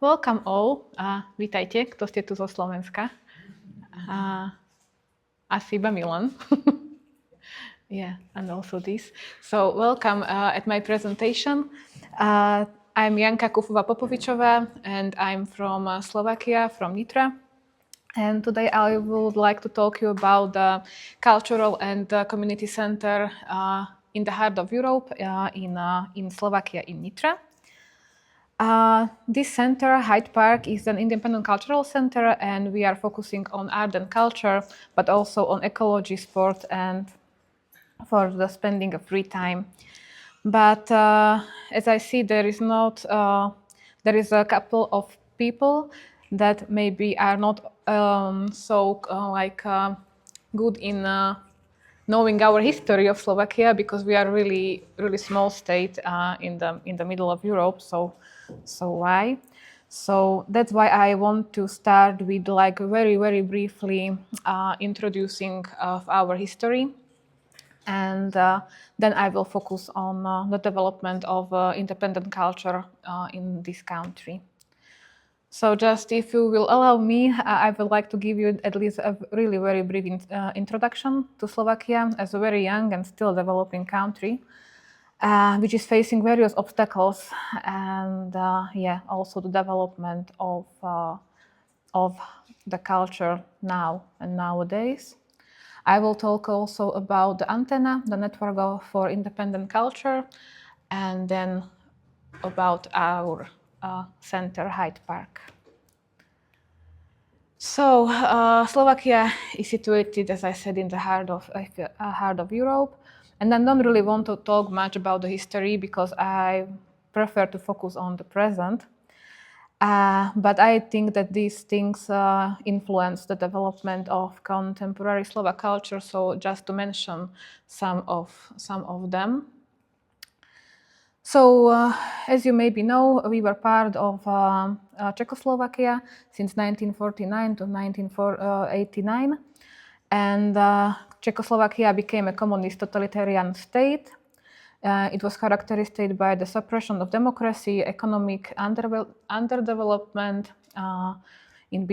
Welcome all. Vítajte, kto ste tu zo Slovenska. Asi iba Milan. Yeah, and also this. So welcome at my presentation. I'm Jana Kuffová Popovicsová and I'm from Slovakia, from Nitra. And today I would like to talk to you about the cultural and community center in the heart of Europe, in Slovakia, in Nitra. This center, Hidepark, is an independent cultural center, and we are focusing on art and culture, but also on ecology, sport, and for the spending of free time. But as I see, there is a couple of people that maybe are not good in knowing our history of Slovakia, because we are really small state in the middle of Europe. So why? So that's why I want to start with very briefly introducing of our history, and then I will focus on the development of independent culture in this country. So just if you will allow me, I would like to give you at least a really very brief introduction to Slovakia as a very young and still developing country, which is facing various obstacles, and also the development of the culture now and nowadays. I will talk also about the Anténa, the network for independent culture, and then about our center, Hidepark. So Slovakia is situated, as I said, in the heart of Europe. And I don't really want to talk much about the history because I prefer to focus on the present. But I think that these things influence the development of contemporary Slovak culture. So just to mention some of them. So as you maybe know, we were part of Czechoslovakia since 1949 to 1989. And Czechoslovakia became a communist totalitarian state. It was characterized by the suppression of democracy, economic underdevelopment in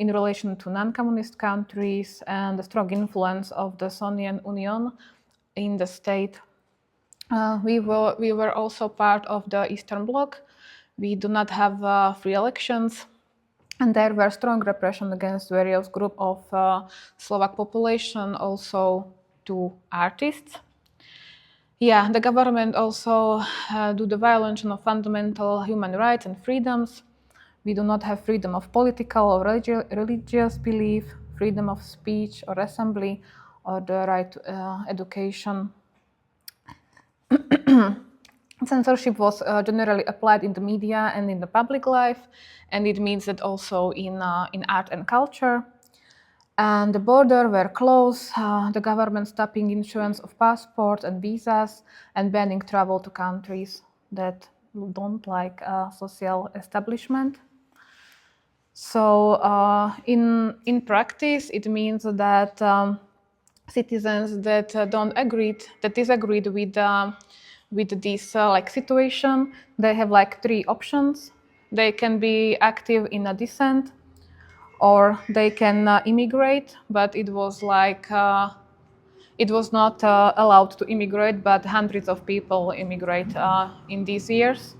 relation to non-communist countries, and the strong influence of the Soviet Union in the state. We were also part of the Eastern Bloc. We do not have free elections. And there were strong repression against various groups of Slovak population, also to artists. Yeah, the government also do the violation of fundamental human rights and freedoms. We do not have freedom of political or religious belief, freedom of speech or assembly, or the right to education. Censorship was generally applied in the media and in the public life, and it means that also in art and culture. And the borders were closed, the government stopping issuance of passports and visas, and banning travel to countries that don't like social establishment. So in practice, it means that citizens that disagreed with this situation, they have three options. They can be active in a dissent, or they can immigrate, but it was not allowed to immigrate, but hundreds of people immigrate in these years.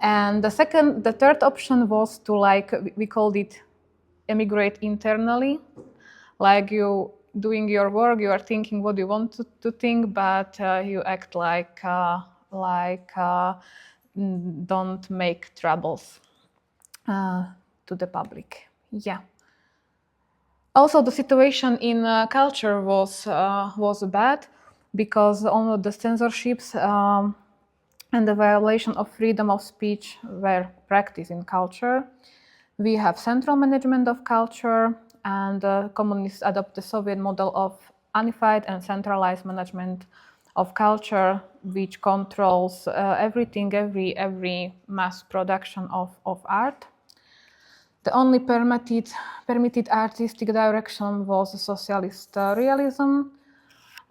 And the third option was to we called it emigrate internally, like you doing your work, you are thinking what you want to think, but you act don't make troubles to the public. Yeah. Also, the situation in culture was bad, because all of the censorships and the violation of freedom of speech were practiced in culture. We have central management of culture, and communists adopt the Soviet model of unified and centralized management of culture, which controls everything, every mass production of art. The only permitted artistic direction was socialist realism,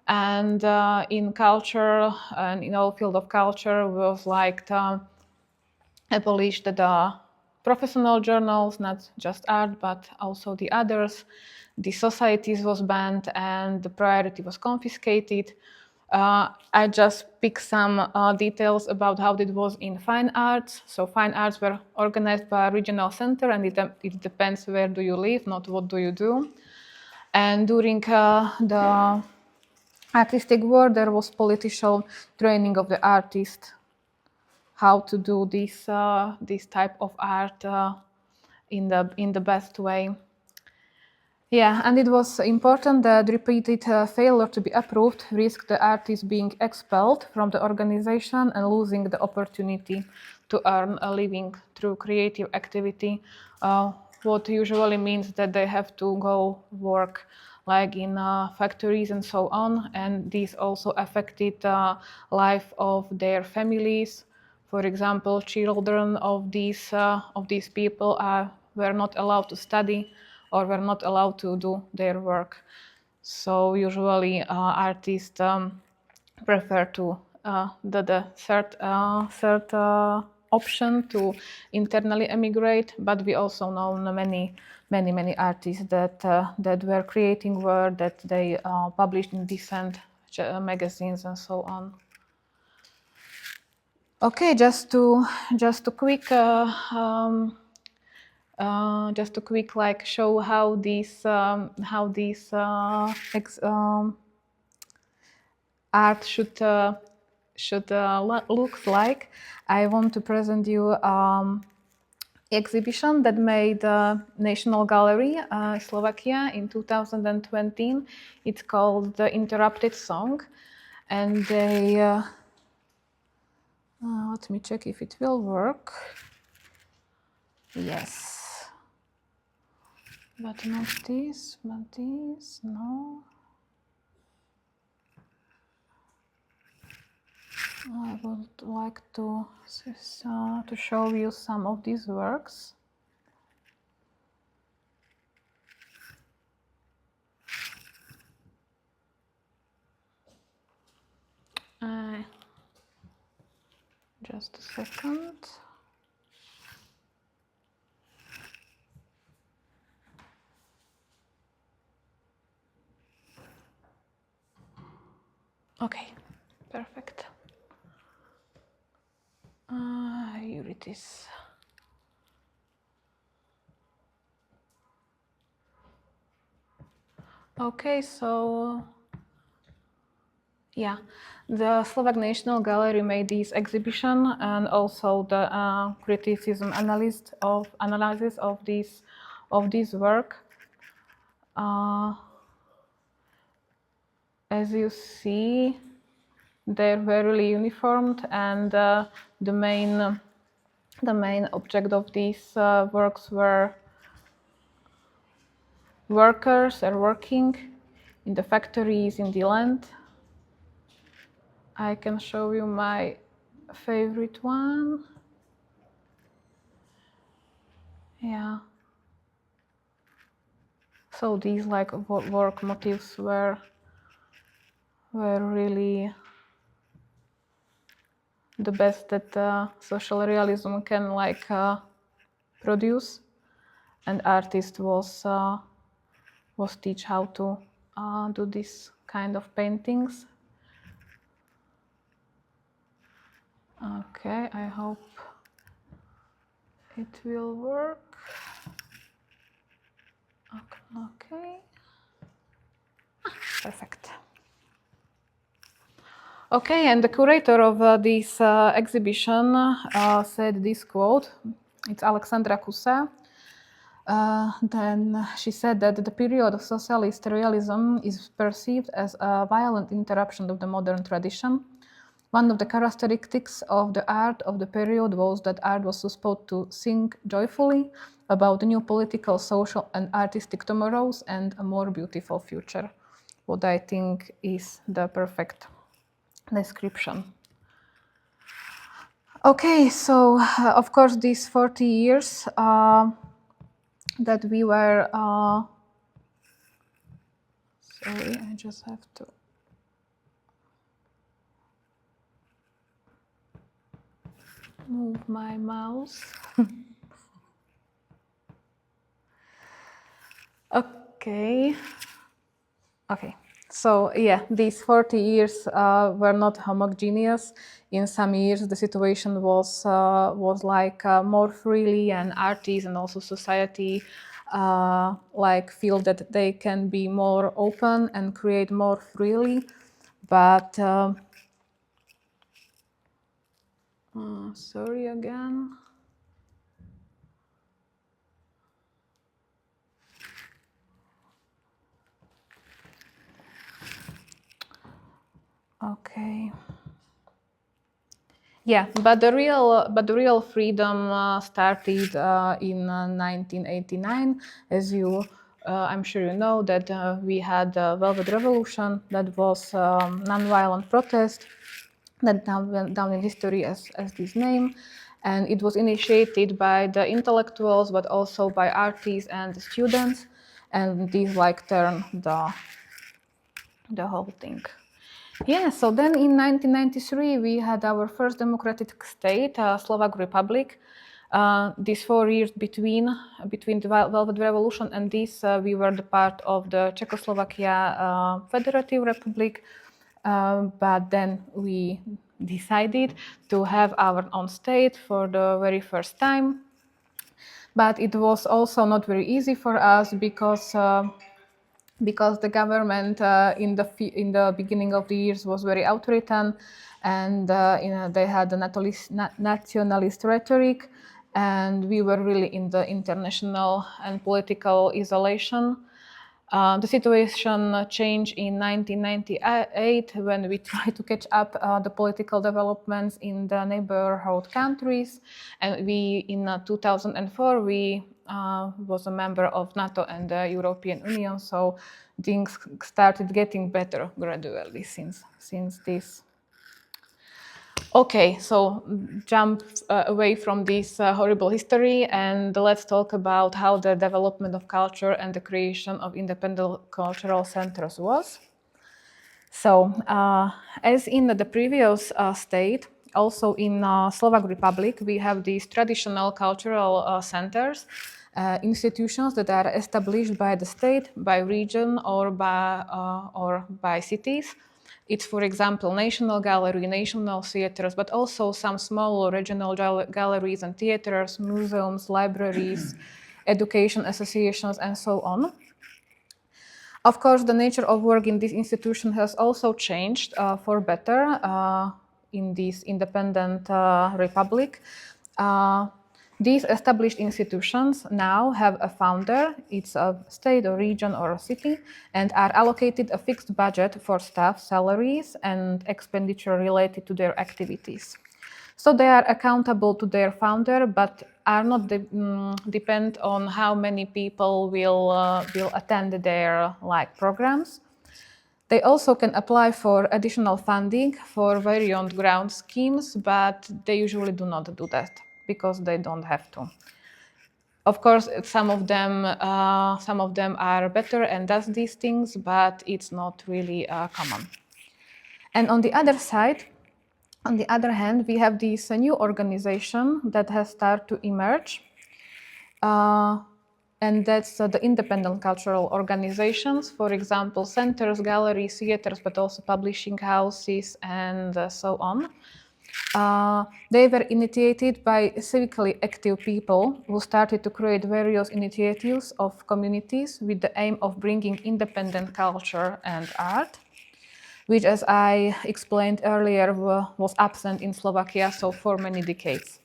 and in culture and in all field of culture was abolished the professional journals, not just art, but also the others. The societies was banned and the priority was confiscated. I just picked some details about how it was in fine arts. So fine arts were organized by a regional center, and it depends where do you live, not what do you do. And during the artistic world, there was political training of the artist, how to do this type of art in the best way. Yeah, and it was important that repeated failure to be approved risked the artist being expelled from the organization and losing the opportunity to earn a living through creative activity, what usually means that they have to go work like in factories and so on, and this also affected life of their families. For example, children of these people were not allowed to study or were not allowed to do their work. So usually artists prefer to the third option to internally emigrate. But we also know many artists that were creating work that they published in different magazines and so on. Okay, just to quick like show how these art should look like. I want to present you exhibition that made National Gallery Slovakia in 2020. It's called The Interrupted Song, and they let me check if it will work. Yes, but not this, no. I would like to show you some of these works. Just a second. Okay, perfect. Here it is. Okay, so yeah, the Slovak National Gallery made this exhibition, and also the analysis of this work. As you see, they're very uniformed, and the main object of these works were workers are working in the factories, in the land. I can show you my favorite one. Yeah. So these like work motifs were really the best that social realism can like produce, and artist was teach how to do this kind of paintings. Okay, I hope it will work. Okay. Perfect. Okay, and the curator of this exhibition said this quote. It's Alexandra Kusa. Then she said that the period of socialist realism is perceived as a violent interruption of the modern tradition. One of the characteristics of the art of the period was that art was supposed to sing joyfully about the new political, social, and artistic tomorrows and a more beautiful future. What I think is the perfect description. Okay, so of course these 40 years that we were sorry, I just have to move my mouse. Okay. Okay. So yeah, these 40 years were not homogeneous. In some years, the situation was like more freely, and artists and also society like feel that they can be more open and create more freely. But sorry again. Okay. Yeah, but the real freedom started in 1989. As you, I'm sure you know that we had the Velvet Revolution. That was non-violent protest that now went down in history as this name, and it was initiated by the intellectuals, but also by artists and the students, and these like turned the whole thing. Yeah, so then in 1993 we had our first democratic state, Slovak Republic. These 4 years between the Velvet Revolution and this, we were the part of the Czechoslovakia Federative Republic, but then we decided to have our own state for the very first time. But it was also not very easy for us because the government in the beginning of the years was very authoritarian, and they had a nationalist rhetoric, and we were really in the international and political isolation. The situation changed in 1998 when we tried to catch up the political developments in the neighborhood countries, and we in 2004 we was a member of NATO and the European Union, so things started getting better gradually since this. Okay, so jump away from this horrible history, and let's talk about how the development of culture and the creation of independent cultural centers was. So, as in the previous state, also in Slovak Republic, we have these traditional cultural centers, institutions that are established by the state, by region, or by cities. It's, for example, National Gallery, national theaters, but also some small regional galleries and theaters, museums, libraries, education associations, and so on. Of course, the nature of work in this institution has also changed for better in this independent republic. These established institutions now have a founder, it's a state or region or a city, and are allocated a fixed budget for staff salaries and expenditure related to their activities. So they are accountable to their founder, but are not depend on how many people will attend their programs. They also can apply for additional funding for very on-ground schemes, but they usually do not do that because they don't have to. Of course, some of them are better and does these things, but it's not really common. And on the other side, on the other hand, we have this new organization that has started to emerge, and that's the independent cultural organizations, for example, centers, galleries, theaters, but also publishing houses, and so on. They were initiated by civically active people who started to create various initiatives of communities with the aim of bringing independent culture and art, which, as I explained earlier, was absent in Slovakia for many decades.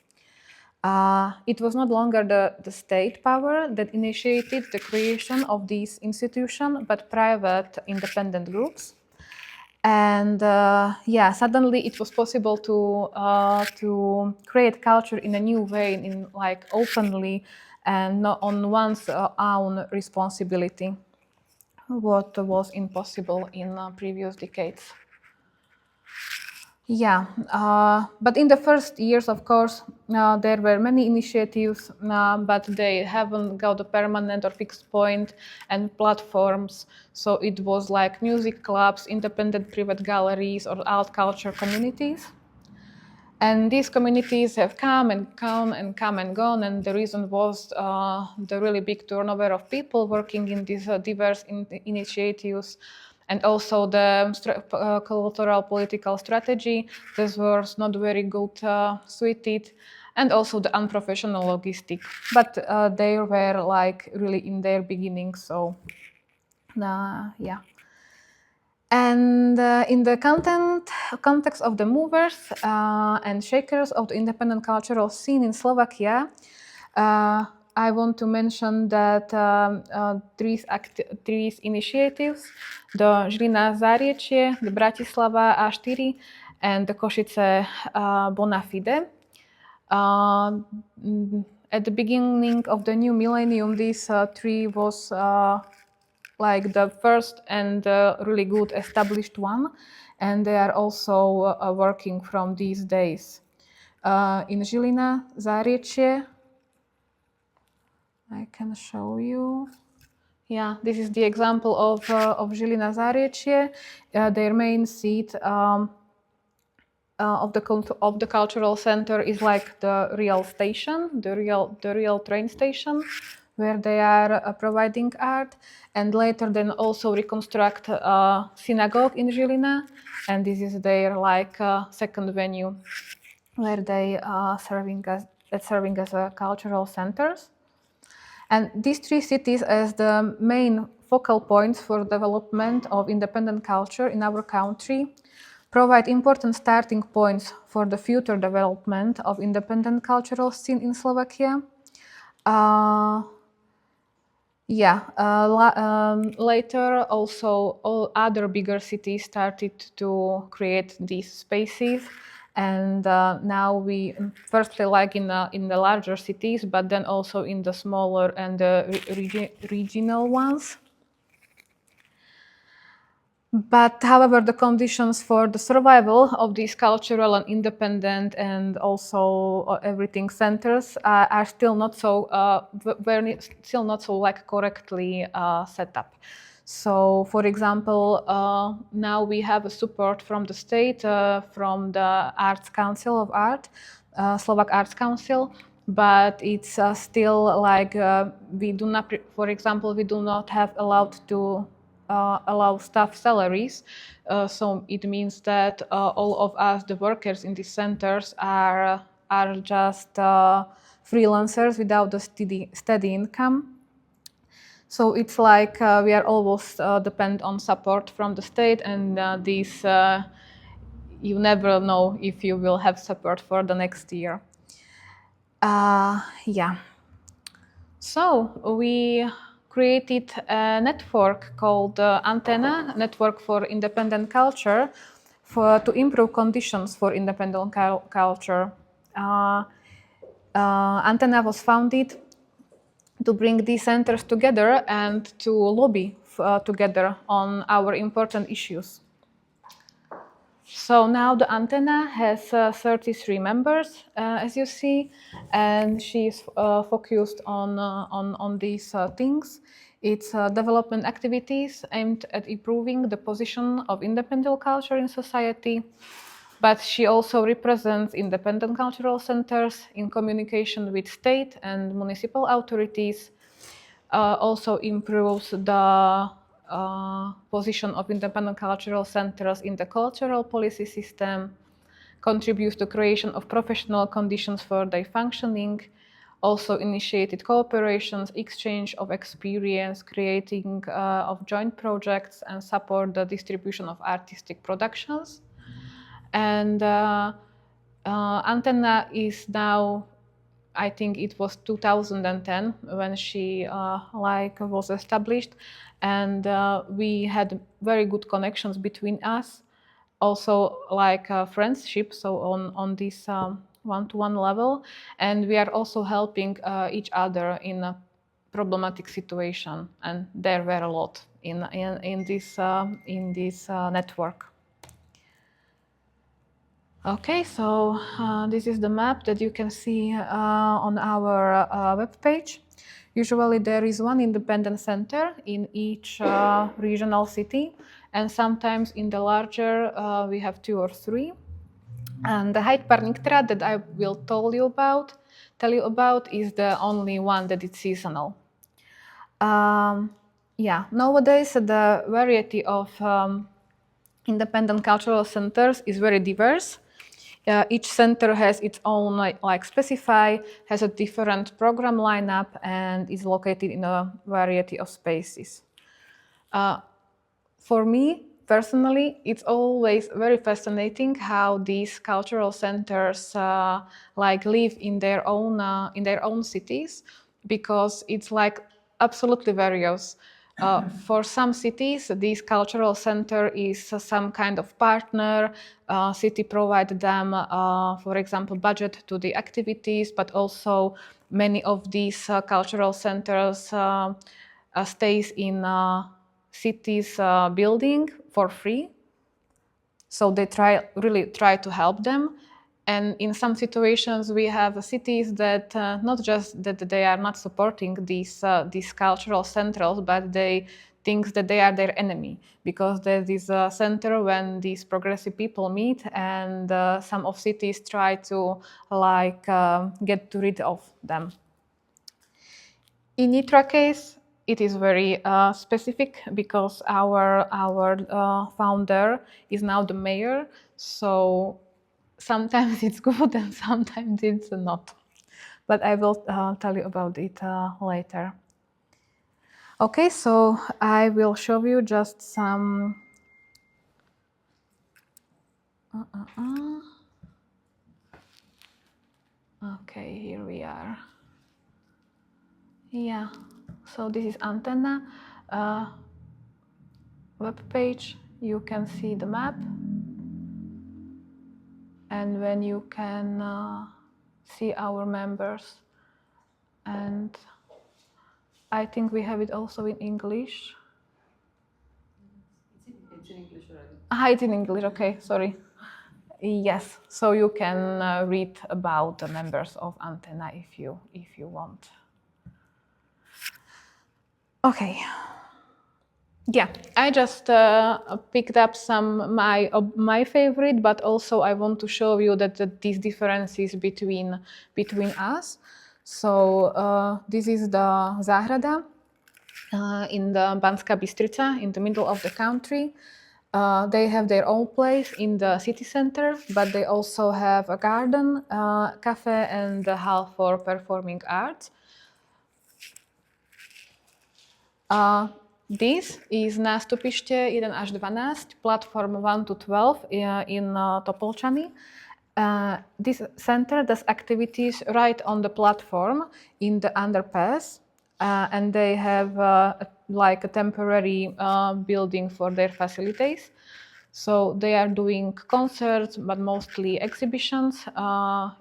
It was not longer the state power that initiated the creation of these institutions, but private independent groups. And suddenly it was possible to create culture in a new way, in openly and not on one's own responsibility, what was impossible in previous decades. Yeah, but in the first years, of course, there were many initiatives, but they haven't got a permanent or fixed point and platforms. So it was like music clubs, independent private galleries, or art culture communities. And these communities have come and gone, and the reason was the really big turnover of people working in these diverse initiatives, and also the cultural political strategy. This was not very good suited, and also the unprofessional logistic. But they were like really in their beginning, so yeah. And in the context of the movers and shakers of the independent cultural scene in Slovakia, I want to mention that three initiatives, the Žilina Záriečie, the Bratislava A4, and the Košice Bonafide. At the beginning of the new millennium, these three was like the first and really good established one, and they are also working from these days. In Žilina Záriečie, I can show you. Yeah, this is the example of Žilina Záriečie. Their main seat of the cultural center is like the real station, the real train station, where they are providing art, and later then also reconstruct a synagogue in Žilina, and this is their like second venue where they are serving as a cultural centers. And these three cities as the main focal points for development of independent culture in our country provide important starting points for the future development of independent cultural scene in Slovakia. Later, also all other bigger cities started to create these spaces, and now we firstly like in the larger cities, but then also in the smaller and the regional ones. But however, the conditions for the survival of these cultural and independent and also everything centers are still not so like correctly set up. So, for example, now we have a support from the state, from the Arts Council of Art, Slovak Arts Council, but it's still like we do not, for example, we do not have allowed to allow staff salaries. So it means that all of us, the workers in these centers, are just freelancers without a steady income. So it's like we are always depend on support from the state, and this you never know if you will have support for the next year. Yeah. So we created a network called Anténa, Network for Independent Culture, to improve conditions for independent culture. Anténa was founded to bring these centers together and to lobby together on our important issues. So now the Anténa has 33 members, as you see, and she is focused on these things. It's development activities aimed at improving the position of independent culture in society, but she also represents independent cultural centers in communication with state and municipal authorities, also improves the position of independent cultural centers in the cultural policy system, contributes to creation of professional conditions for their functioning, also initiated cooperations, exchange of experience, creating of joint projects, and support the distribution of artistic productions. And Anténa is now, I think it was 2010 when she was established, and we had very good connections between us, also like friendship, so on this one-to-one level, and we are also helping each other in a problematic situation, and there were a lot in this network. Okay, so this is the map that you can see on our webpage. Usually there is one independent center in each regional city, and sometimes in the larger we have 2 or 3. And the Hidepark Nitra that I will tell you about is the only one that is seasonal. Nowadays the variety of independent cultural centers is very diverse. Each center has its own has a different program lineup and is located in a variety of spaces. For me personally, it's always very fascinating how these cultural centers live in their own cities, because it's absolutely various. For some cities, this cultural center is some kind of partner. City provide them, for example, budget to the activities, but also many of these cultural centers stays in cities building for free. So they really try to help them. And in some situations, we have cities that not just that they are not supporting these cultural centers, but they think that they are their enemy, because there is a center when these progressive people meet, and some of cities try to get rid of them. In Nitra case, it is very specific, because our founder is now the mayor, so sometimes it's good and sometimes it's not. But I will tell you about it later. Okay, so I will show you just some Okay, here we are. Yeah, so this is Anténa web page. You can see the map, and when you can see our members, and I think we have it also in English. It's in English already. It's in English, okay, sorry. Yes, so you can read about the members of Anténa if you want. Okay. Yeah, I just picked up some my favorite, but also I want to show you that these differences between us. So this is the Záhrada in the Banská Bystrica, in the middle of the country. They have their own place in the city center, but they also have a garden, cafe, and a hall for performing arts. This is nástupište 1 až 12, platform 1 to 12 in Topolčany. This center does activities right on the platform in the underpass, and they have a temporary building for their facilities. So they are doing concerts, but mostly exhibitions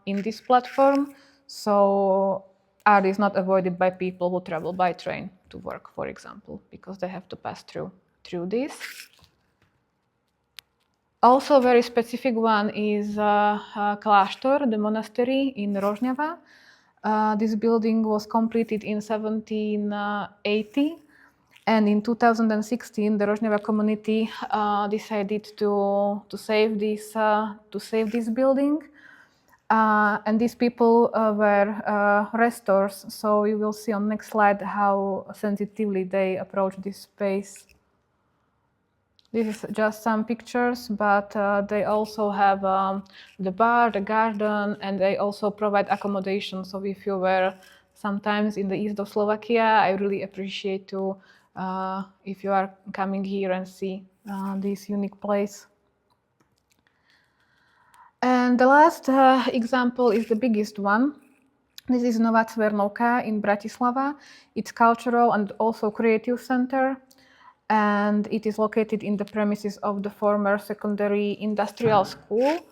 in this platform. So art is not avoided by people who travel by train to work, for example, because they have to pass through this. Also, a very specific one is Kláštor, the monastery in Rožňava. This building was completed in 1780, and in 2016, the Rožňava community decided to save this building. And these people were restorers, so you will see on next slide how sensitively they approach this space. This is just some pictures, but they also have the bar, the garden, and they also provide accommodation. So if you were sometimes in the east of Slovakia, I really appreciate to if you are coming here and see this unique place. And the last example is the biggest one. This is Nová Cvernovka in Bratislava. It's cultural and also creative center, and it is located in the premises of the former secondary industrial school.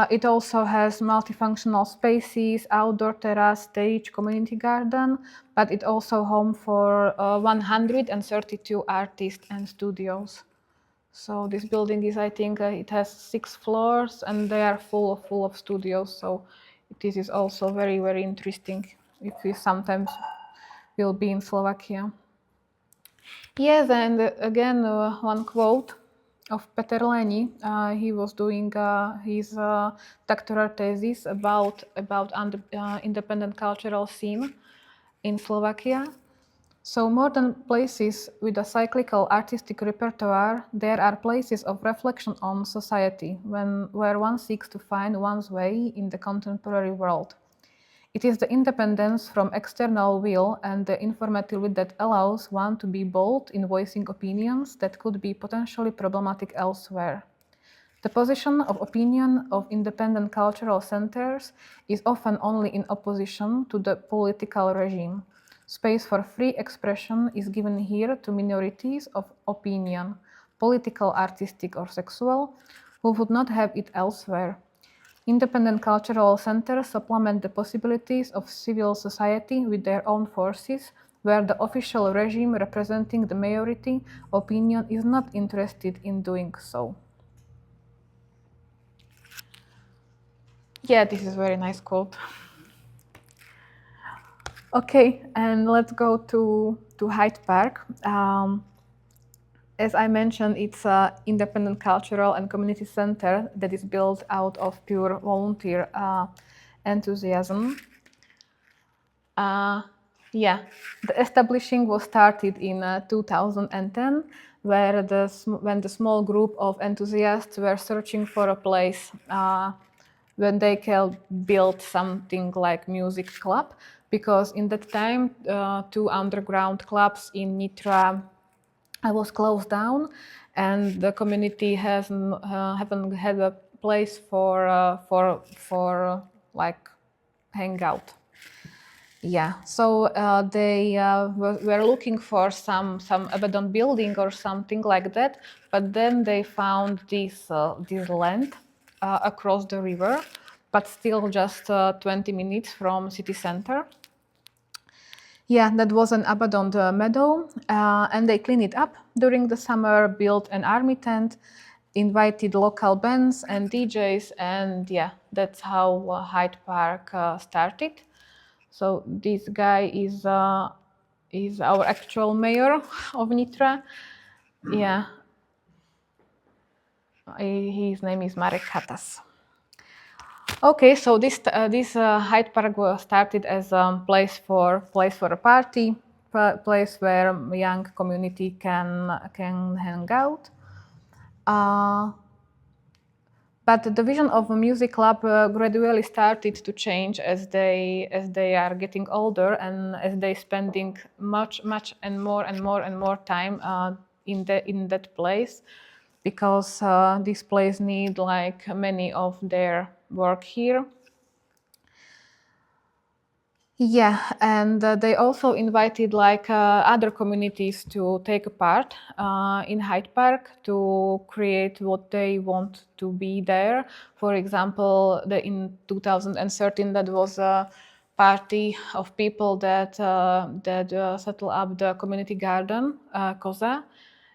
It also has multifunctional spaces, outdoor terrace, stage, community garden, but it's also home for 132 artists and studios. So this building is, I think, it has 6 floors, and they are full of studios. So this is also very, very interesting if we sometimes will be in Slovakia. Yes, and again, one quote Peter Leni. He was doing his doctoral thesis about independent cultural scene in Slovakia. So more than places with a cyclical artistic repertoire, there are places of reflection on society where one seeks to find one's way in the contemporary world. It is the independence from external will and the informativity that allows one to be bold in voicing opinions that could be potentially problematic elsewhere. The position of opinion of independent cultural centers is often only in opposition to the political regime. Space for free expression is given here to minorities of opinion, political, artistic, or sexual, who would not have it elsewhere. Independent cultural centers supplement the possibilities of civil society with their own forces, where the official regime representing the majority opinion is not interested in doing so. Yeah, this is a very nice quote. Okay, and let's go to Hidepark. As I mentioned, it's an independent cultural and community center that is built out of pure volunteer enthusiasm. Yeah, the establishing was started in 2010, when the small group of enthusiasts were searching for a place when they can build something like music club, because in that time 2 underground clubs in Nitra was closed down, and the community haven't had a place for like hangout. Yeah, so they were looking for some abandoned building or something like that, but then they found this land across the river, but still just 20 minutes from city center. Yeah, that was an abandoned meadow, and they cleaned it up during the summer, built an army tent, invited local bands and DJs, and yeah, that's how Hidepark started. So this guy is our actual mayor of Nitra. Yeah, his name is Marek Hatas. Okay, so this Hidepark was started as a place for a party, place where young community can hang out. But the vision of a music club gradually started to change as they are getting older, and as they spending much and more time in that place, because this place need like many of their work here. Yeah, and they also invited like other communities to take a part in Hidepark to create what they want to be there. For example, in 2013, that was a party of people that settled up the community garden, KOZA.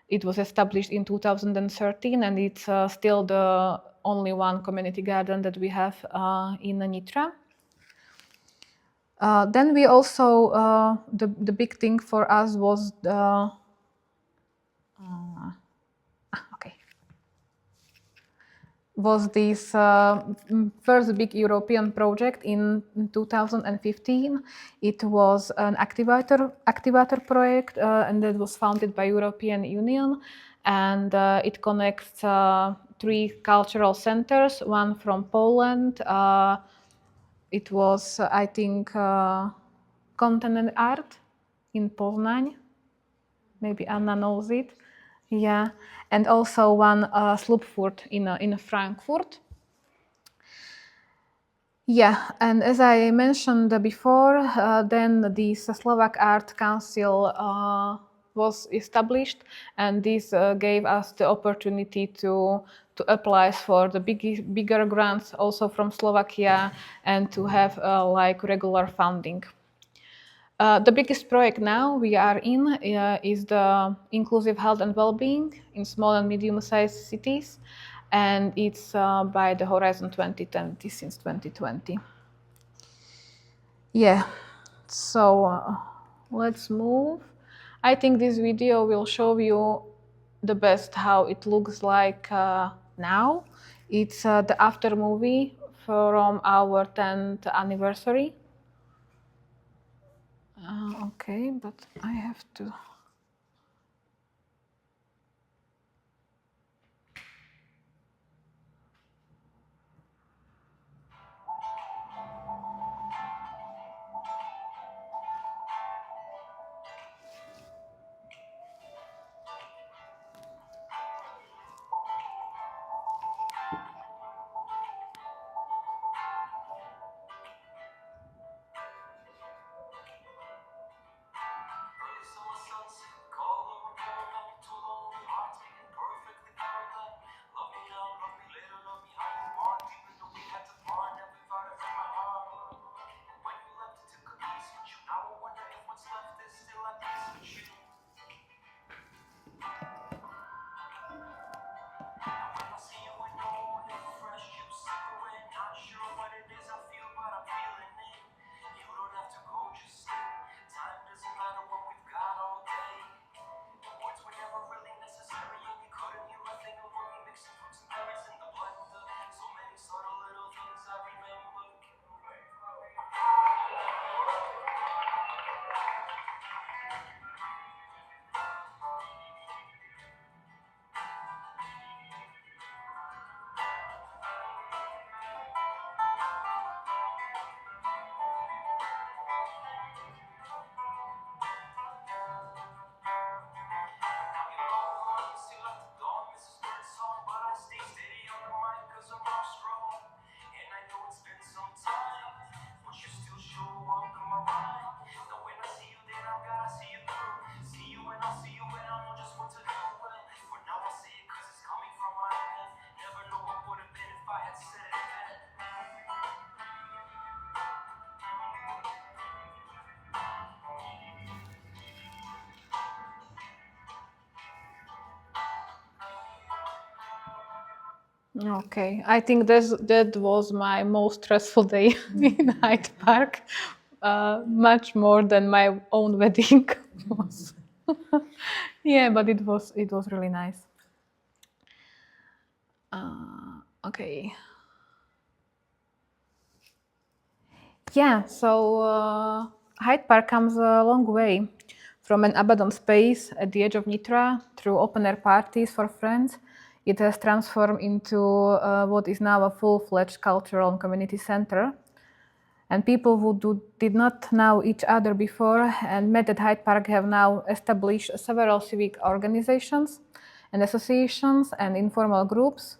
It was established in 2013, and it's still the only one community garden that we have in Nitra. Then we also, the big thing for us was this first big European project in 2015. It was an activator project, and that was funded by European Union, and it connects 3 cultural centers, one from Poland. It was, I think, Content Art in Poznań. Maybe Anna knows it. Yeah, and also one Slupfurt in Frankfurt. Yeah, and as I mentioned before, then the Slovak Art Council was established, and this gave us the opportunity to apply for the bigger grants also from Slovakia, and to have like regular funding. The biggest project now we are in is the inclusive health and well-being in small and medium-sized cities, and it's by the Horizon 2020 since 2020. Yeah, so let's move. I think this video will show you the best how it looks like now. It's the after movie from our 10th anniversary. Okay, but I have to. Okay, I think that was my most stressful day in Hyde Park, much more than my own wedding was. Yeah, but it was really nice. Okay. Yeah, so Hyde Park comes a long way from an abandoned space at the edge of Nitra through open-air parties for friends. It has transformed into what is now a full-fledged cultural and community center. And people who did not know each other before and met at Hyde Park have now established several civic organizations and associations and informal groups,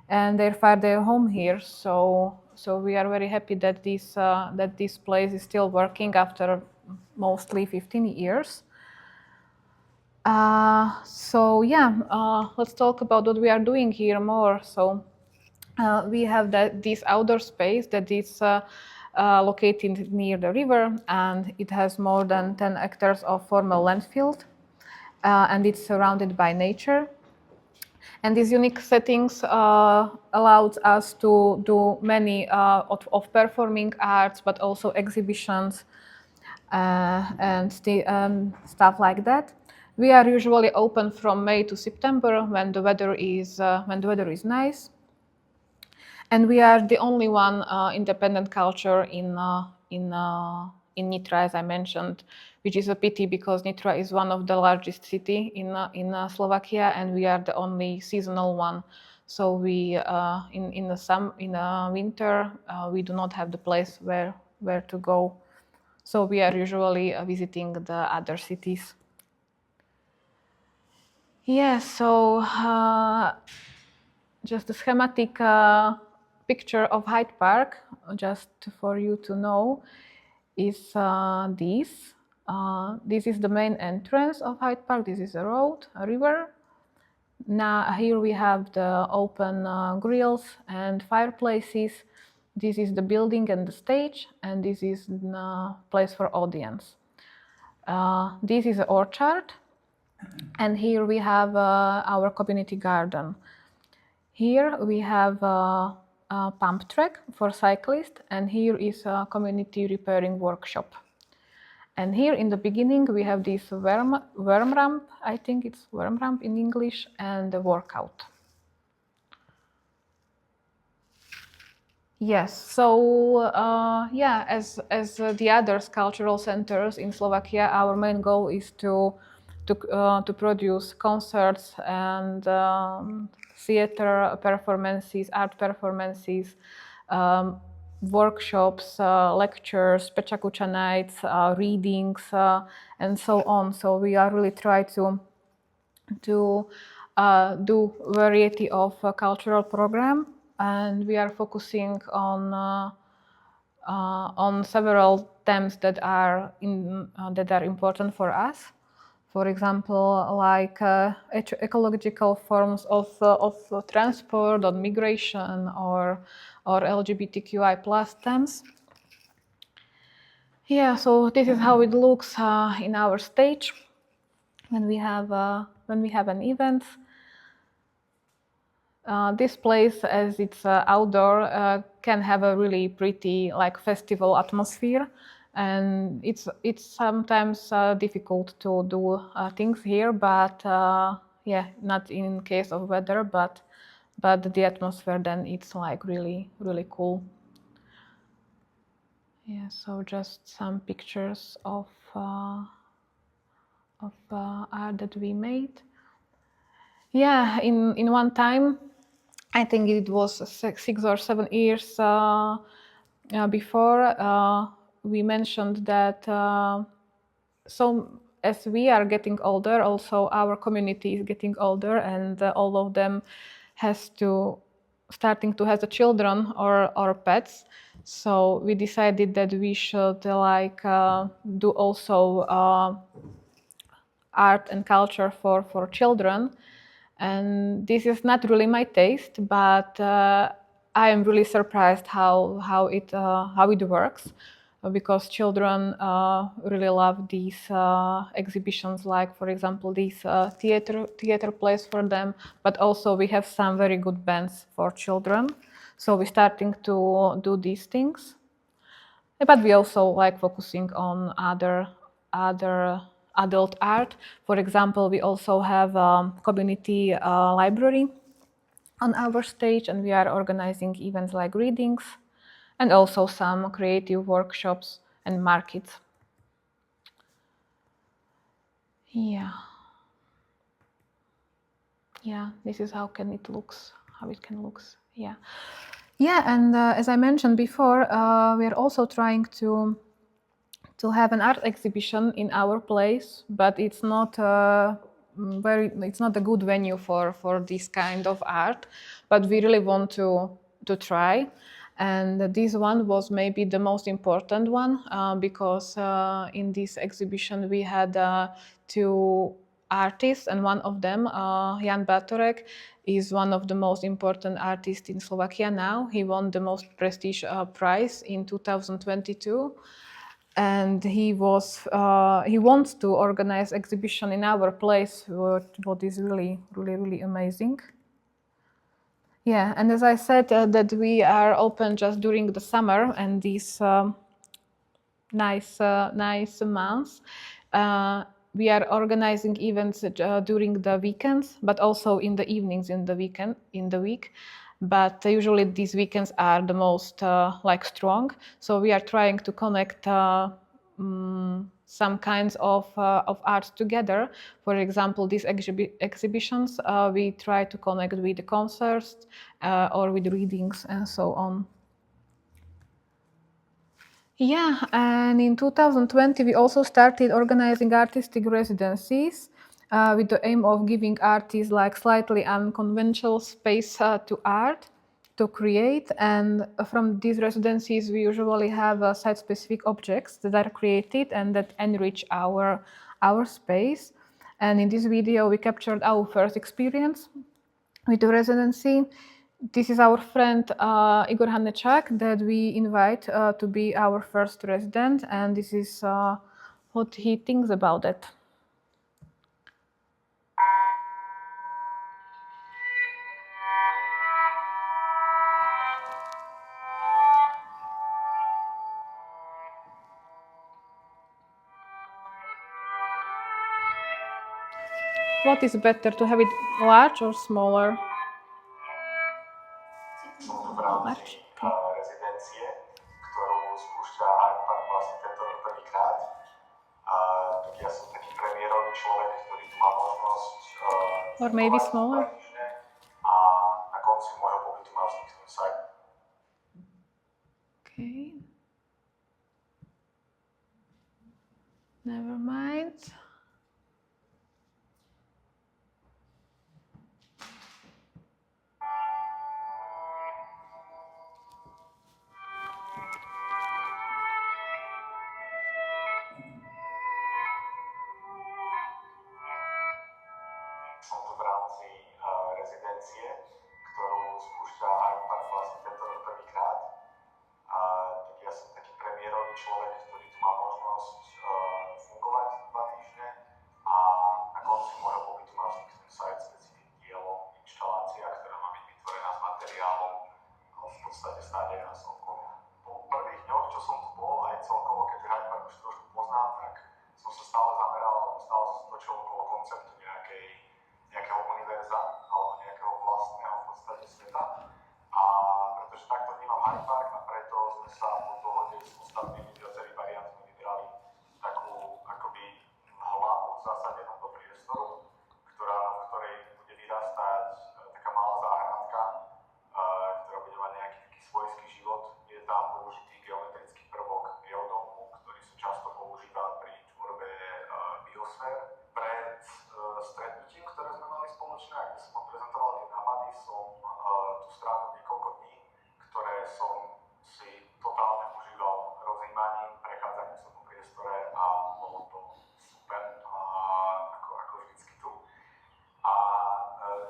and they find their home here. So we are very happy that this place is still working after mostly 15 years. Let's talk about what we are doing here more. So we have this outdoor space that is located near the river, and it has more than 10 hectares of formal landfill, and it's surrounded by nature. And these unique settings allowed us to do many of performing arts, but also exhibitions and stuff like that. We are usually open from May to September when the weather is nice. And we are the only one independent culture in Nitra, as I mentioned, which is a pity because Nitra is one of the largest city in Slovakia, and we are the only seasonal one. So we in the winter we do not have the place where to go. So we are usually visiting the other cities. Yeah. So just a schematic picture of Hyde Park, just for you to know, is this. This is the main entrance of Hyde Park. This is a road, a river. Now here we have the open grills and fireplaces. This is the building and the stage, and this is the place for audience. This is an orchard, and here we have our community garden. Here we have a pump track for cyclists, and here is a community repairing workshop. And here in the beginning we have this worm ramp, I think it's worm ramp in English, and the workout. Yes, so yeah, as the other cultural centers in Slovakia, our main goal is to produce concerts and theater performances, art performances, workshops, lectures, Pechakucha nights, readings, and so on. So we are really try to do variety of cultural program, and we are focusing on several themes that are important for us. For example, like ecological forms of transport or migration, or LGBTQI plus themes. Yeah, so this is how it looks in our stage when we have an event. This place, as it's outdoor, can have a really pretty like festival atmosphere, and it's sometimes difficult to do things here, but yeah, not in case of weather, but the atmosphere then it's like really cool. Yeah, so just some pictures of art that we made. Yeah, in one time, I think it was 6 or 7 years before, we mentioned that so as we are getting older, also our community is getting older, and all of them starting to have the children or pets. So we decided that we should do also art and culture for children. And this is not really my taste, but I am really surprised how it works, because children really love these exhibitions, like for example this theater plays for them, but also we have some very good bands for children, so we're starting to do these things. But we also like focusing on other adult art. For example, we also have a community library on our stage, and we are organizing events like readings and also some creative workshops and markets. Yeah, this is how it can looks. Yeah, and as I mentioned before, we are also trying to have an art exhibition in our place, but it's not it's not a good venue for this kind of art, but we really want to try. And this one was maybe the most important one, because in this exhibition we had 2 artists, and one of them, Jan Bartorek, is one of the most important artists in Slovakia now. He won the most prestige prize in 2022. And he wants to organize exhibition in our place, what is really amazing. Yeah, and as I said, that we are open just during the summer and these nice months. We are organizing events during the weekends, but also in the evenings in the week. But usually these weekends are the most strong. So we are trying to connect some kinds of arts together. For example, these exhibitions, we try to connect with the concerts or with readings and so on. Yeah, and in 2020 we also started organizing artistic residencies with the aim of giving artists slightly unconventional space to art, to create. And from these residencies we usually have site-specific objects that are created and that enrich our space. And in this video we captured our first experience with the residency. This is our friend Igor Hanečák that we invite to be our first resident, and this is what he thinks about it. What is better, to have it large or smaller? Som tu v rámci rezidencie, ktorú spúšťa Hidepark vlastne tento rok prvýkrát. Tak ja som taký premiérový človek, ktorý tu má možnosť Or maybe smaller? A na konci môjho pobytu má vzniknúť site. Okay. Never mind. Som tu v rámci rezidencie, ktorú spúšťa Hidepark vlastne tento rok prvýkrát. Tak ja som taký premiérový človek, ktorý tu má možnosť fungovať 2 týždne a na konci môjho pobytu má vzniknúť site specific dielo, inštalácia, ktorá má byť vytvorená z materiálov v podstate stádená z okolia. Po prvých dňoch, čo som tu bol, aj celkovo, keďže Hidepark už trošku poznám, tak som sa stále zameral, alebo stále som sa točil okolo konceptu nejakého univerza alebo nejakého vlastného v podstate sveta. A pretože takto vnímam Hidepark a preto sme sa po dohode s ostatnými viacerými variantmi vybrali takú akoby hlavu zasadenú do priestoru, v ktorej bude vyrastať taká malá záhradka, ktorá bude mať nejaký taký svojský život. Je tam použitý geometrický prvok geodomu, ktorý sa často používa pri tvorbe biosfér. Pred stretnutím, ktoré sme mali spoločné, a kde som prezentoval tie nápady, som tu strávil niekoľko dní, ktoré som si totálne užíval rozjímaním, prechádzaním sa po priestore a bolo to super, ako vždycky tu. A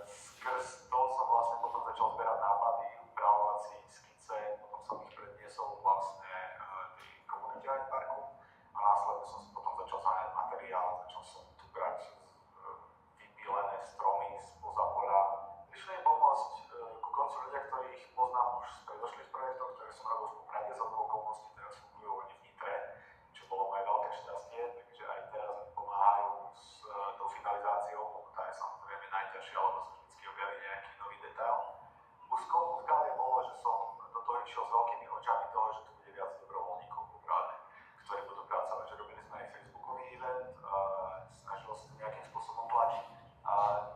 skrz to som vlastne potom začal zberať nápady, upravovať si skice, potom som ich predniesol vlastne tej komunite Hideparku a následne som si potom začal zahájať materiál, začal som tu brať vypílené stromy spoza poľa. Prišli mi pomôcť ku koncu ľudia, ktorých poznám už z predošlých projektov, ktoré som robil v Poprade, za dvoch okolností teraz fungujú oni v Nitre, čo bolo moje veľké šťastie, takže aj teraz mi pomáhajú s tou finalizáciou, lebo tá je samozrejme najťažšia, lebo sa vždy objaví nejaký nový detail. Úskalie bolo, že som do toho išiel s veľkými očami toho, že tu bude viac dobrovoľníkov v Poprade, ktorí budú pracovať. Že robili sme aj facebookový event, snažil sa to nejakým spôsobom tlačiť.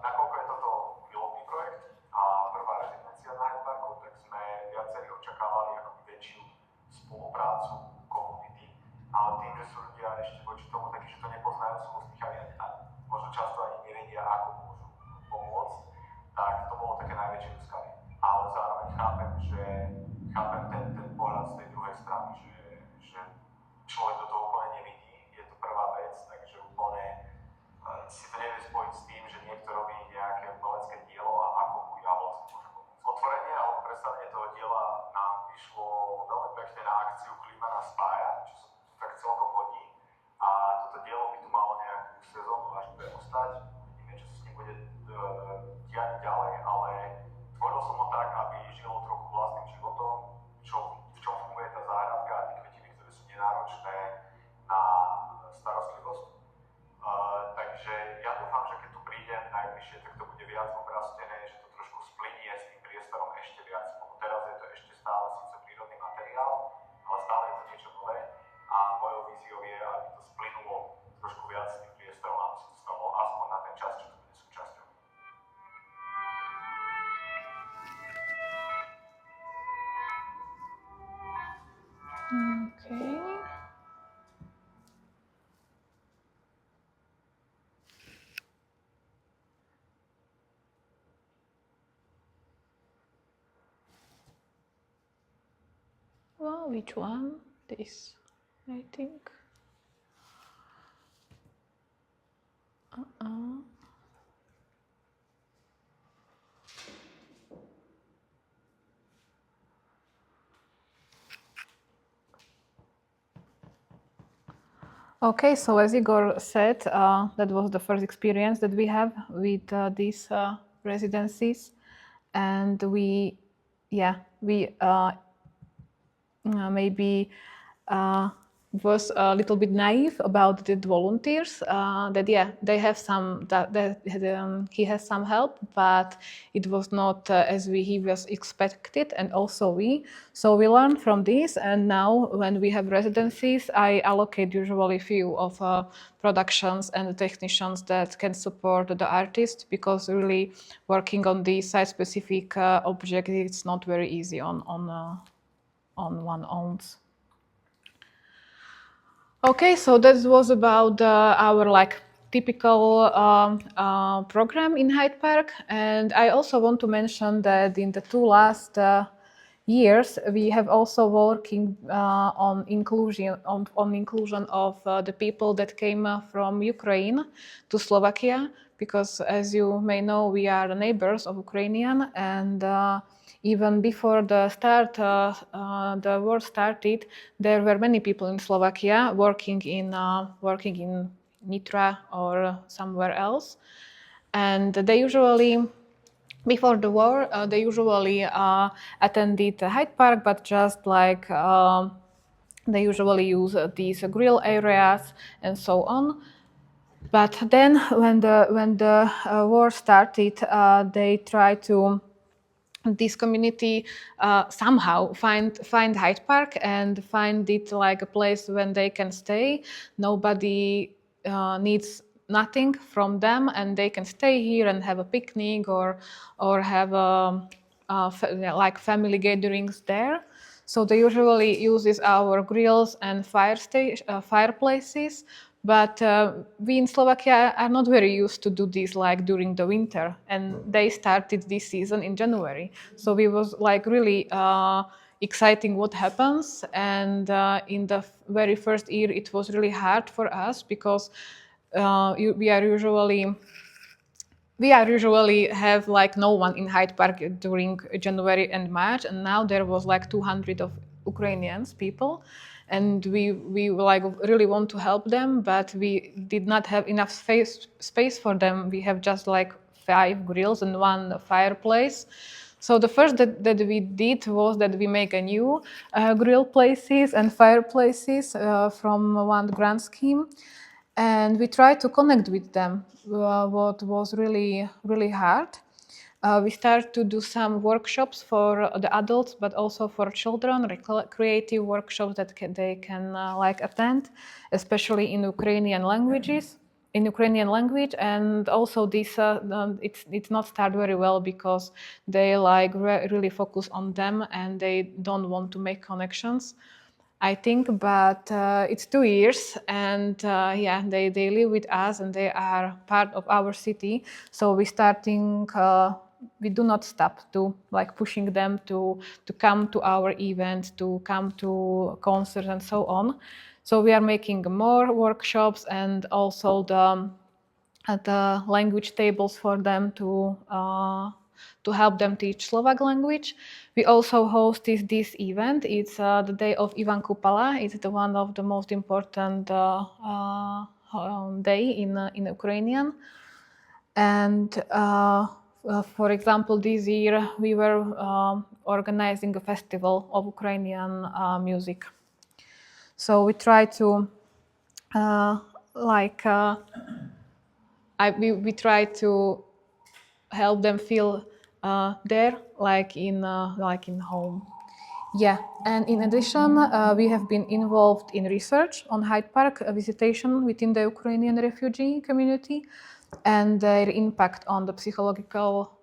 Nakoľko je toto pilotný projekt a prvá rezidencia na Hideparku, tak sme viacerí očakávali akoby väčšiu spoluprácu komunity, ale tým, že sú ľudia ešte voči tomu takí, že to nepoznajú, sú ostýchaví a možno často ani nevedia, ako môžu pomôcť, tak to bolo také najväčšie úskalie. Ale zároveň chápem ten pohľad z tej druhej strany, že človek do toho úplne nevidí, je to prvá vec, takže úplne si to nevie spojiť s tým, že niekto robí nejaké umelecké dielo a ako mu ja vlastne môžem pomôcť. Otvorenie alebo predstavenie toho diela nám vyšlo veľmi pekne na akciu Klíma nás spája, čo sa tu tak celkom hodí. A toto dielo by tu malo nejakú sezónu až bude ostať. Uvidíme, čo sa s ním bude diať ďalej, ale tvoril som ho tak, aby žilo trochu vlastným životom, v čom funguje tá záhradka a tie kvetiny, ktoré sú nenáročné na starostlivosť. Takže ja dúfam, že keď tu prídem najbližšie, tak to bude viac obrastené, že to trošku splynie s tým priestorom ešte viac. Lebo teraz je to ešte stále síce prírodný materiál, ale stále je to niečo nové a mojou víziou je, aby to splynulo trošku viac s tým priestorom, aby sa to stalo aspoň na ten čas, čo to bude súčasťou. Okay. Well, which one? This, I think. Okay, so as Igor said, that was the first experience that we have with these residencies, and we maybe was a little bit naive about the volunteers. That they have some he has some help, but it was not as he was expected, and also we. So we learned from this, and now when we have residencies, I allocate usually few of productions and technicians that can support the artist, because really working on the site-specific object, it's not very easy on one owns. Okay, so that was about our typical program in Hidepark, and I also want to mention that in the 2 last years we have also working on inclusion of the people that came from Ukraine to Slovakia, because as you may know, we are the neighbors of Ukrainian, and even before the war started, there were many people in Slovakia working in Nitra or somewhere else, and they usually, before the war, they usually attended Hyde Park, but just they usually use these grill areas and so on. But then, when the war started, they tried to this community somehow find Hyde Park and find it like a place when they can stay. Nobody needs nothing from them, and they can stay here and have a picnic or have like family gatherings there. So they usually uses our grills and fireplaces. But we in Slovakia are not very used to do this like during the winter, and they started this season in January. So we was like really exciting what happens, and in the very first year it was really hard for us, because we are usually have like no one in Hyde Park during January and March, and now there was like 200 of Ukrainians people, and we like really want to help them, but we did not have enough space for them. We have just like 5 grills and 1 fireplace. So the first that we did was that we make a new grill places and fireplaces from one grant scheme, and we tried to connect with them. What was really hard. We started to do some workshops for the adults, but also for children, creative workshops that they can like attend, especially in Ukrainian language. And also this it's not start very well, because they like really focus on them and they don't want to make connections, I think. But it's 2 years, and they live with us and they are part of our city. So we do not stop to like pushing them to come to our events, to come to concerts and so on. So we are making more workshops, and also the language tables for them to help them teach Slovak language. We also hosted this event. It's the day of Ivan Kupala. It's one of the most important day in Ukrainian. And for example, this year we were organizing a festival of Ukrainian music. So we try to we try to help them feel there, like in home. Yeah, and in addition, we have been involved in research on Hyde Park visitation within the Ukrainian refugee community and their impact on the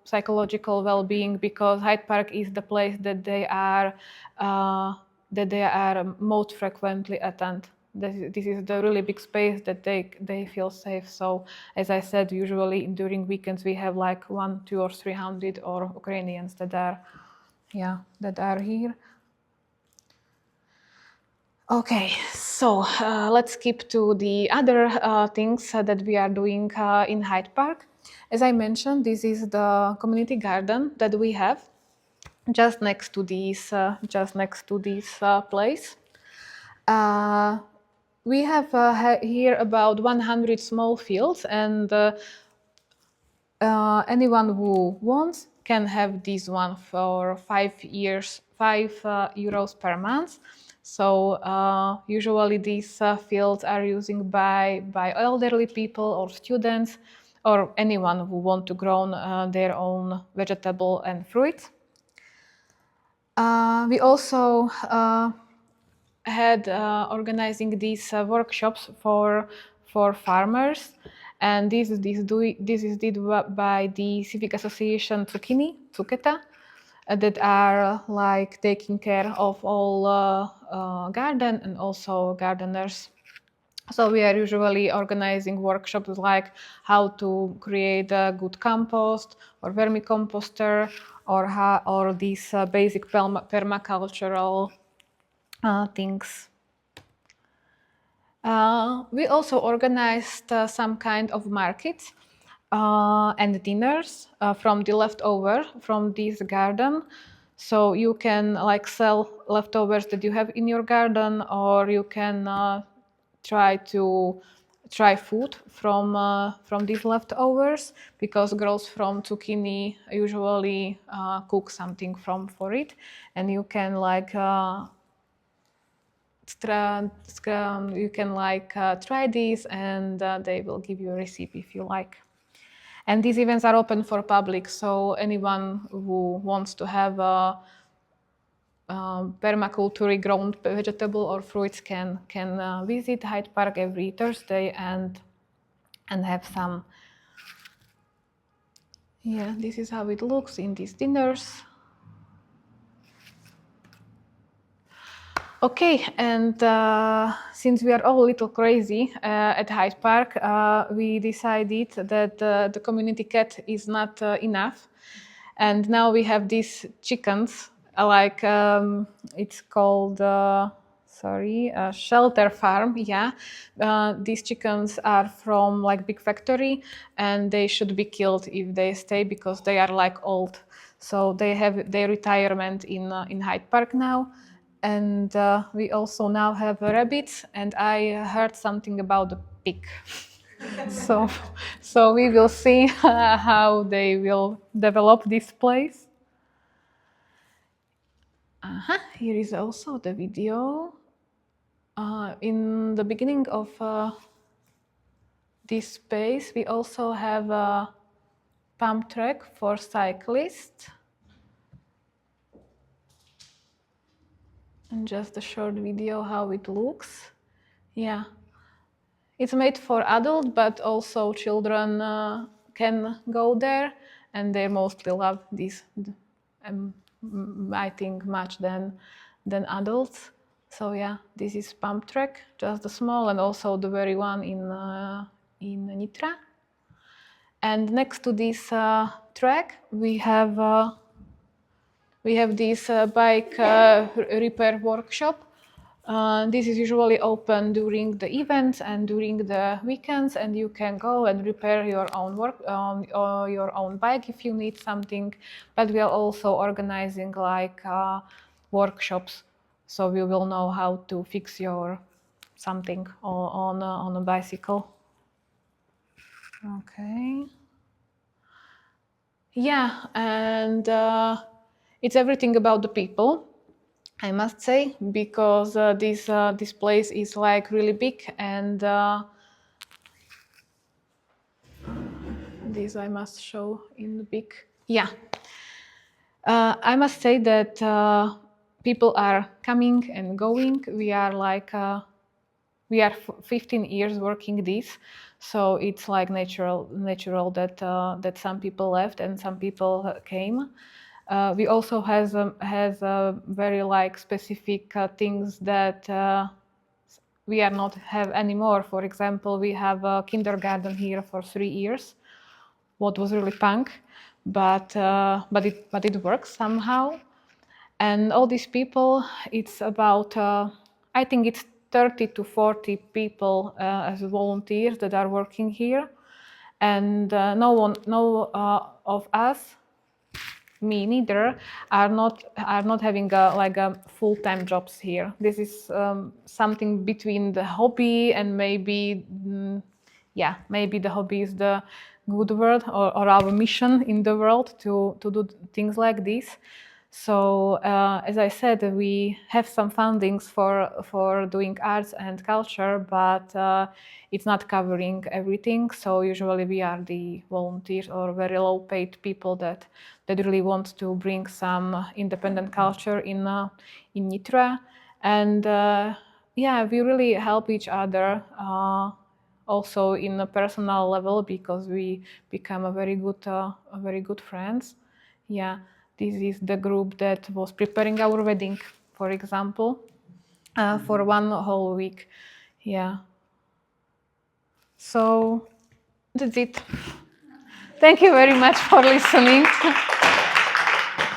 psychological well-being, because Hyde Park is the place that they are most frequently attend. This is the really big space that they feel safe. So, as I said, usually during weekends we have like 100, 200, or 300 or Ukrainians that are here. Okay, so let's skip to the other things that we are doing in Hyde Park. As I mentioned, this is the community garden that we have just next to this place. We have here about 100 small fields, and anyone who wants can have this one for 5 euros per month. So usually these fields are used by elderly people or students or anyone who want to grow their own vegetable and fruits. We also had organizing these workshops for farmers, and this is did by the civic association Cuketa, that are like taking care of all garden and also gardeners. So we are usually organizing workshops like how to create a good compost or vermicomposter, or these basic permacultural things. We also organized some kind of markets and dinners from the leftover from this garden. So you can like sell leftovers that you have in your garden, or you can try food from these leftovers, because girls from zucchini usually cook something for it, and you can like you can like try these, and they will give you a recipe if you like. And these events are open for public, so anyone who wants to have a permaculture grown vegetable or fruits can visit Hidepark every Thursday and have some. Yeah, this is how it looks in these dinners. Okay, and since we are all a little crazy at Hidepark, we decided that the community cat is not enough, and now we have these chickens. Like it's called shelter farm. Yeah, these chickens are from like big factory, and they should be killed if they stay, because they are like old. So they have their retirement in Hidepark now. And we also now have rabbits, and I heard something about the pig. so we will see how they will develop this place. Here is also the video. In the beginning of this space, we also have a pump track for cyclists. And just a short video how it looks. Yeah, it's made for adults, but also children can go there, and they mostly love this. I think much than adults. So yeah, this is pump track, just the small, and also the very one in Nitra. And next to this track, we have this bike repair workshop. This is usually open during the events and during the weekends, and you can go and repair your own or your own bike if you need something. But we are also organizing like workshops, so we will know how to fix your something on a bicycle. Okay. Yeah, and it's everything about the people, I must say, because this place is like really big, and this I must show in the big. Yeah, I must say that people are coming and going. We are like we are 15 years working this, so it's like natural that that some people left and some people came. We also has very like specific things that we are not have anymore. For example, we have a kindergarten here for 3 years, what was really punk, but it works somehow. And all these people, it's about I think it's 30 to 40 people as volunteers that are working here, and no of us, me neither, are not having a full-time jobs here. This is something between the hobby and maybe maybe the hobby is the good word, or our mission in the world to do things like this. So as I said, we have some fundings for doing arts and culture, but it's not covering everything. So usually we are the volunteers or very low-paid people that really want to bring some independent culture in Nitra, and yeah, we really help each other. Also in a personal level, because we become a very good friends. Yeah, this is the group that was preparing our wedding, for example, for one whole week. Yeah. So that's it. Thank you very much for listening.